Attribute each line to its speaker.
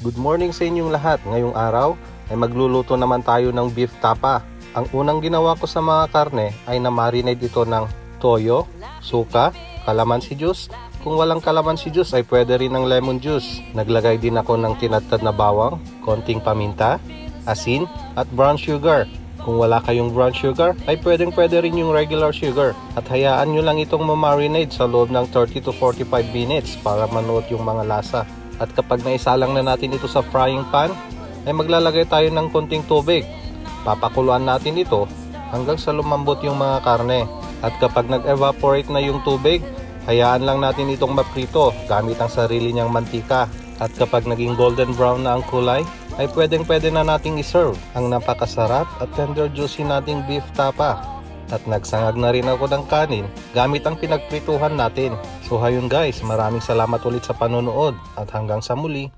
Speaker 1: Good morning sa inyong lahat. Ngayong araw ay magluluto naman tayo ng beef tapa. Ang unang ginawa ko sa mga karne ay na-marinate ito ng toyo, suka, calamansi juice. Kung walang calamansi juice ay pwede rin ng lemon juice. Naglagay din ako ng tinadtad na bawang, konting paminta, asin at brown sugar. Kung wala kayong brown sugar ay pwede rin yung regular sugar. At hayaan nyo lang itong ma-marinate sa loob ng 30 to 45 minutes para manuot yung mga lasa. At kapag naisalang na natin ito sa frying pan, ay maglalagay tayo ng konting tubig. Papakuluan natin ito hanggang sa lumambot yung mga karne. At kapag nag-evaporate na yung tubig, hayaan lang natin itong maprito gamit ang sarili niyang mantika. At kapag naging golden brown na ang kulay, ay pwede na nating iserve ang napakasarap at tender juicy nating beef tapa. At nagsangag na rin ako ng kanin gamit ang pinagprituhan natin. So hayun guys, maraming salamat ulit sa panonood at hanggang sa muli.